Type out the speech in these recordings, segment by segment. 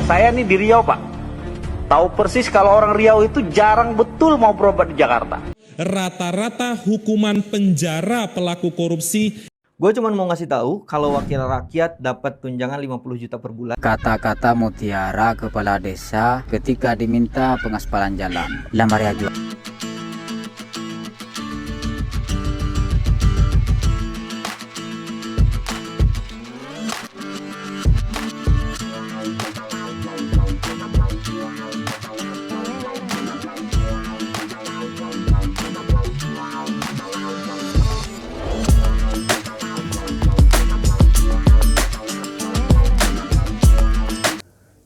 Saya nih di Riau, Pak. Tahu persis kalau orang Riau itu jarang betul mau berobat di Jakarta. Rata-rata hukuman penjara pelaku korupsi. Gue cuma mau ngasih tahu kalau wakil rakyat dapat tunjangan 50 juta per bulan. Kata-kata Mutiara kepala desa ketika diminta pengaspalan jalan. Lamar aja.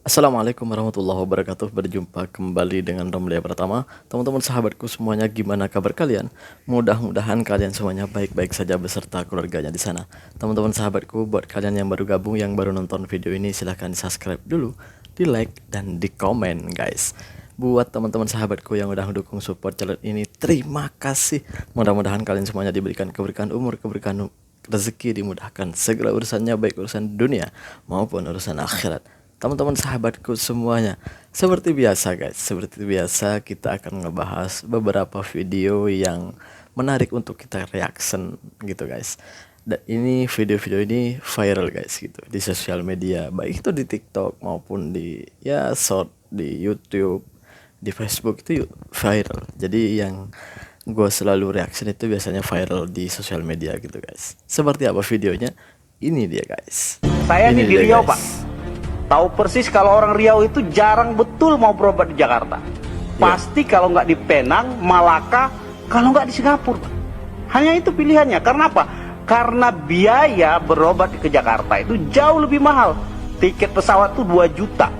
Assalamualaikum warahmatullahi wabarakatuh. Berjumpa kembali dengan Romlia Pratama. Teman-teman sahabatku semuanya, gimana kabar kalian? Mudah-mudahan kalian semuanya baik-baik saja beserta keluarganya di sana. Teman-teman sahabatku, buat kalian yang baru gabung, yang baru nonton video ini, silahkan di subscribe dulu, di like dan di komen guys. Buat teman-teman sahabatku yang udah mendukung support channel ini, terima kasih. Mudah-mudahan kalian semuanya diberikan keberkahan umur, keberkahan rezeki, dimudahkan segala urusannya, baik urusan dunia maupun urusan akhirat. Teman-teman sahabatku semuanya, seperti biasa guys, seperti biasa kita akan ngebahas beberapa video yang menarik untuk kita reaction gitu guys. Dan ini video-video ini viral guys gitu di sosial media, baik itu di TikTok maupun di short di YouTube, di Facebook itu viral. Jadi yang gue selalu reaction itu biasanya viral di sosial media gitu guys. Seperti apa videonya? Ini dia guys. Saya Ini nih di dia, Riau, guys. Pak. Tahu persis kalau orang Riau itu jarang betul mau berobat di Jakarta. Pasti kalau nggak di Penang, Malaka, kalau nggak di Singapura, Pak. Hanya itu pilihannya. Karena apa? Karena biaya berobat ke Jakarta itu jauh lebih mahal. Tiket pesawat tuh 2 juta.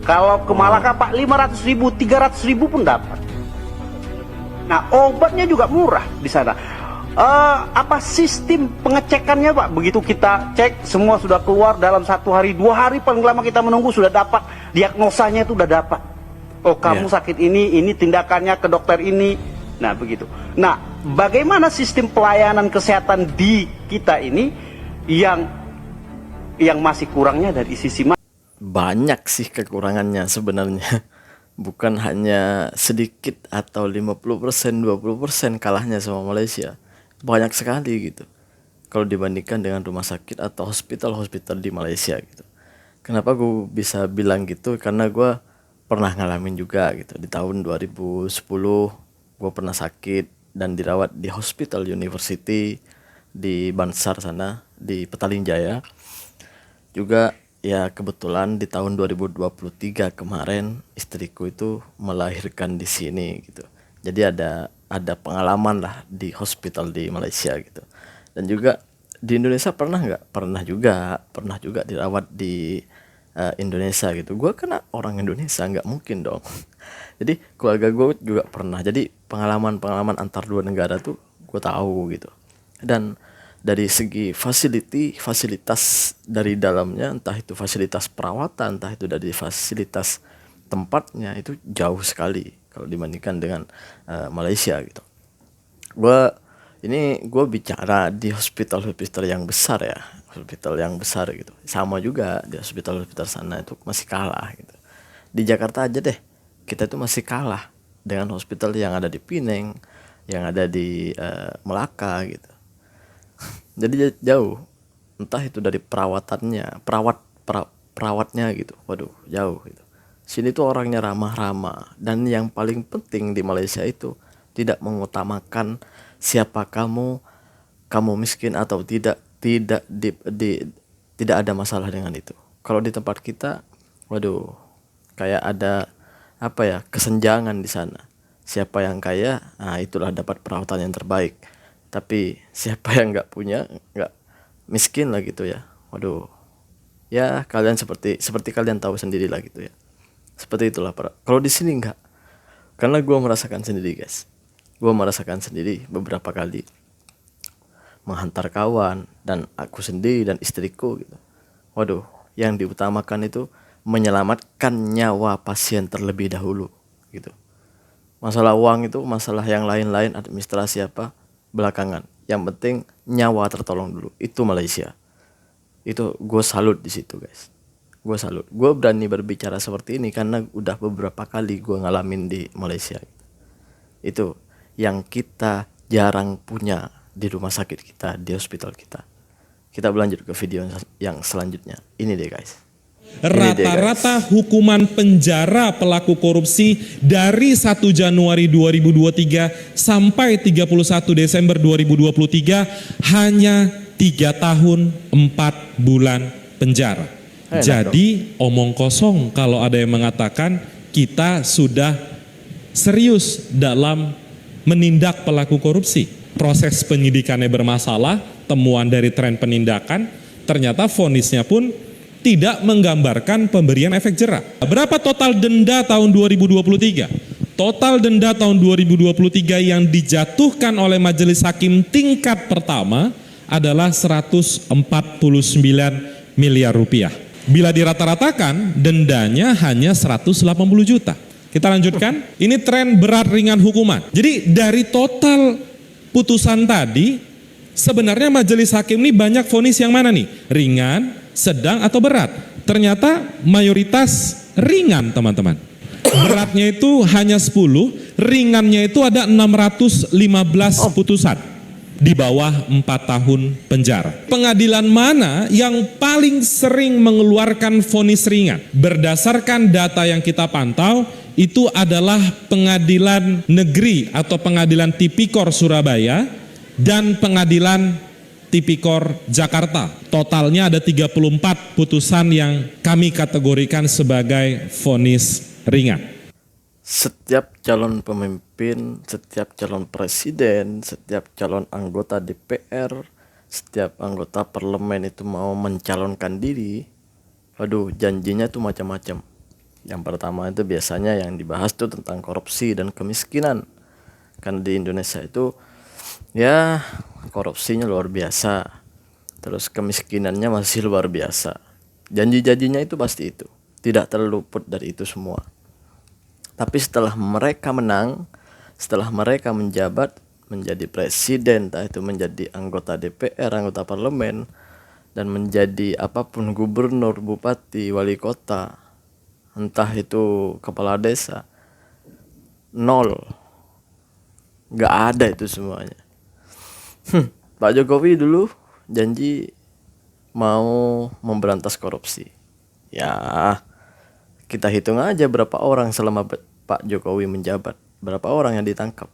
Kalau ke Malaka, Pak, 500 ribu, 300 ribu pun dapat. Nah, obatnya juga murah di sana. Apa sistem pengecekannya, Pak? Begitu kita cek, semua sudah keluar dalam 1 hari, 2 hari paling lama kita menunggu sudah dapat diagnosanya, itu udah dapat. Oh, kamu sakit ini tindakannya ke dokter ini. Nah, begitu. Nah, bagaimana sistem pelayanan kesehatan di kita ini yang masih kurangnya dari sisi Banyak sih kekurangannya sebenarnya. Bukan hanya sedikit atau 50%, 20% kalahnya sama Malaysia. Banyak sekali gitu kalau dibandingkan dengan rumah sakit atau hospital di Malaysia gitu. Kenapa gue bisa bilang gitu? Karena gue pernah ngalamin juga gitu. Di tahun 2010 gue pernah sakit dan dirawat di Hospital University di Bansar sana, di Petaling Jaya. Juga ya kebetulan di tahun 2023 kemarin istriku itu melahirkan di sini gitu. Jadi ada pengalaman lah di hospital di Malaysia gitu. Dan juga di Indonesia pernah juga dirawat di Indonesia gitu. Gue kena orang Indonesia, nggak mungkin dong. Jadi keluarga gue juga pernah. Jadi pengalaman antar dua negara tuh gue tahu gitu. Dan dari segi fasilitas dari dalamnya, entah itu fasilitas perawatan, entah itu dari fasilitas tempatnya, itu jauh sekali kalau dibandingkan dengan Malaysia gitu. Gue bicara di hospital yang besar ya, hospital yang besar gitu. Sama juga di hospital sana itu masih kalah gitu. Di Jakarta aja deh, kita itu masih kalah dengan hospital yang ada di Pineng, yang ada di Melaka gitu. Jadi jauh, entah itu dari perawatannya, perawatnya gitu. Waduh, jauh gitu. Sini tuh orangnya ramah-ramah, dan yang paling penting di Malaysia itu tidak mengutamakan siapa kamu miskin atau tidak ada masalah dengan itu. Kalau di tempat kita, waduh, kayak ada kesenjangan di sana. Siapa yang kaya, nah itulah dapat perawatan yang terbaik. Tapi siapa yang nggak punya, nggak miskin lah gitu ya. Waduh, ya kalian seperti kalian tahu sendiri lah gitu ya. Seperti itulah para. Kalau di sini enggak. Karena gue merasakan sendiri guys. Gue merasakan sendiri beberapa kali menghantar kawan dan aku sendiri dan istriku gitu. Waduh, yang diutamakan itu menyelamatkan nyawa pasien terlebih dahulu gitu. Masalah uang itu, masalah yang lain-lain, administrasi apa, belakangan. Yang penting nyawa tertolong dulu. Itu Malaysia. Itu gue salut di situ guys. Gue salut. Gue berani berbicara seperti ini karena udah beberapa kali gue ngalamin di Malaysia. Itu yang kita jarang punya di rumah sakit kita, di hospital kita. Kita berlanjut ke video yang selanjutnya. Ini deh guys. Rata-rata hukuman penjara pelaku korupsi dari 1 Januari 2023 sampai 31 Desember 2023 hanya 3 tahun 4 bulan penjara. Jadi omong kosong kalau ada yang mengatakan kita sudah serius dalam menindak pelaku korupsi. Proses penyidikannya bermasalah, temuan dari tren penindakan, ternyata vonisnya pun tidak menggambarkan pemberian efek jera. Berapa total denda tahun 2023? Total denda tahun 2023 yang dijatuhkan oleh majelis hakim tingkat pertama adalah 149 miliar rupiah. Bila dirata-ratakan, dendanya hanya 180 juta. Kita lanjutkan, ini tren berat ringan hukuman. Jadi dari total putusan tadi, sebenarnya majelis hakim ini banyak vonis yang mana nih? Ringan, sedang atau berat? Ternyata mayoritas ringan teman-teman. Beratnya itu hanya 10, ringannya itu ada 615 putusan. Di bawah 4 tahun penjara. Pengadilan mana yang paling sering mengeluarkan vonis ringan? Berdasarkan data yang kita pantau, itu adalah Pengadilan Negeri atau Pengadilan Tipikor Surabaya dan Pengadilan Tipikor Jakarta. Totalnya ada 34 putusan yang kami kategorikan sebagai vonis ringan. Setiap calon pemimpin, setiap calon presiden, setiap calon anggota DPR, setiap anggota parlemen itu mau mencalonkan diri, waduh janjinya tuh macam-macam. Yang pertama itu biasanya yang dibahas tuh tentang korupsi dan kemiskinan. Karena di Indonesia itu ya korupsinya luar biasa, terus kemiskinannya masih luar biasa. Janji-janjinya itu pasti itu, tidak terluput dari itu semua. Tapi setelah mereka menang, setelah mereka menjabat menjadi presiden, entah itu menjadi anggota DPR, anggota parlemen, dan menjadi apapun gubernur, bupati, wali kota, entah itu kepala desa, nol. Gak ada itu semuanya. Pak Jokowi dulu janji mau memberantas korupsi. Ya, kita hitung aja berapa orang selama Pak Jokowi menjabat, berapa orang yang ditangkap.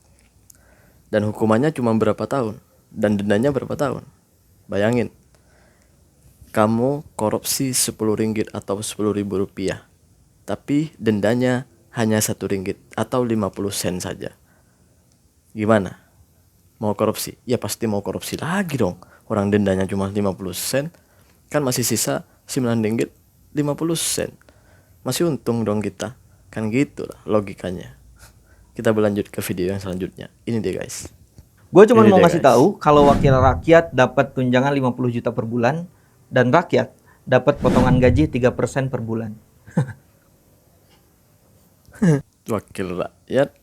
Dan hukumannya cuma berapa tahun, dan dendanya berapa tahun. Bayangin, kamu korupsi 10 ringgit atau 10.000 rupiah, tapi dendanya hanya 1 ringgit atau 50 sen saja. Gimana? Mau korupsi? Ya pasti mau korupsi lagi dong. Orang dendanya cuma 50 sen, kan masih sisa 9 ringgit 50 sen. Masih untung dong kita. Kan gitu lah logikanya. Kita berlanjut ke video yang selanjutnya. Ini deh guys. Gue cuma Ini mau deh, ngasih guys. tahu kalau wakil rakyat dapat tunjangan 50 juta per bulan dan rakyat dapat potongan gaji 3% per bulan. Wakil rakyat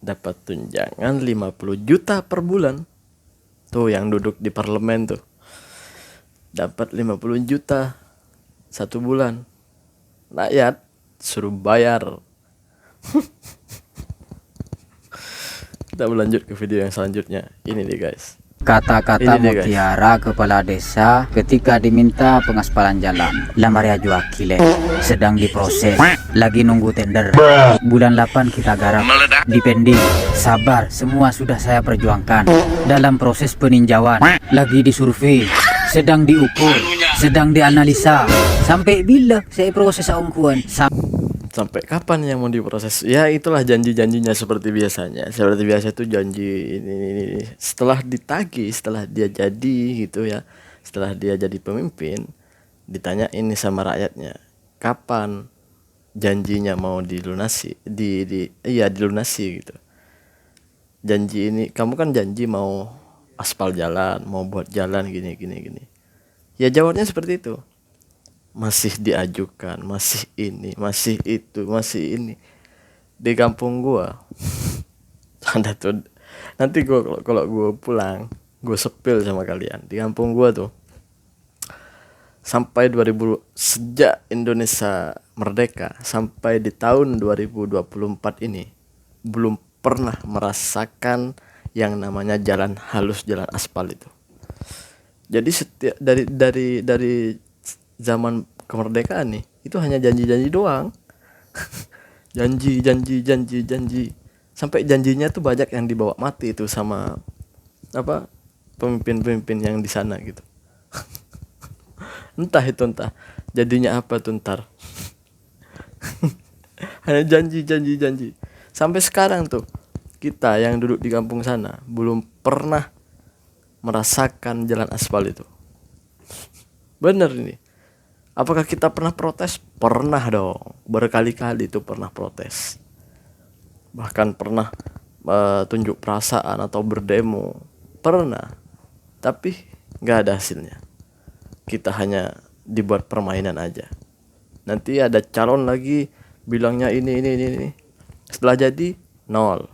dapat tunjangan 50 juta per bulan. Tuh yang duduk di parlemen tuh. Dapat 50 juta 1 bulan. Rakyat suruh bayar. Kita berlanjut ke video yang selanjutnya. Ini nih guys. Kata-kata Ini dia, guys. mutiara kepala desa ketika diminta pengaspalan jalan. Lamar ya Juakile sedang diproses, lagi nunggu tender. Bulan 8 kita garap, dipending. Sabar, semua sudah saya perjuangkan. Dalam proses peninjauan, lagi disurvei, sedang diukur, sedang dianalisa. Sampai bila saya proses ongkuan? Sampai kapan yang mau diproses? Ya itulah janji-janjinya seperti biasanya. Seperti biasa itu janji ini. Setelah ditagih, setelah dia jadi gitu ya, setelah dia jadi pemimpin, ditanya ini sama rakyatnya, kapan janjinya mau dilunasi? Dilunasi gitu. Janji ini, kamu kan janji mau aspal jalan, mau buat jalan gini. Ya jawabnya seperti itu. Masih diajukan, masih ini, masih itu, masih ini. Di kampung gua ada tuh, nanti gua kalau gua pulang, gua sepil sama kalian. Di kampung gua tuh sampai 2000, sejak Indonesia merdeka sampai di tahun 2024 ini belum pernah merasakan yang namanya jalan halus, jalan aspal itu. Jadi setiap dari zaman kemerdekaan nih itu hanya janji-janji doang. janji sampai janjinya tuh banyak yang dibawa mati itu sama apa pemimpin-pemimpin yang di sana gitu. entah jadinya apa tuh ntar. Hanya janji sampai sekarang tuh kita yang duduk di kampung sana belum pernah merasakan jalan aspal itu. Bener ini. Apakah kita pernah protes? Pernah dong. Berkali-kali itu pernah protes. Bahkan pernah tunjuk perasaan atau berdemo. Pernah. Tapi gak ada hasilnya. Kita hanya dibuat permainan aja. Nanti ada calon lagi bilangnya ini. Setelah jadi, nol.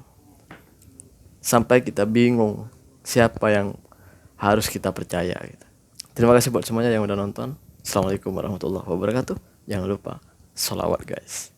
Sampai kita bingung siapa yang harus kita percaya gitu. Terima kasih buat semuanya yang udah nonton. Assalamualaikum warahmatullahi wabarakatuh. Jangan lupa sholawat guys.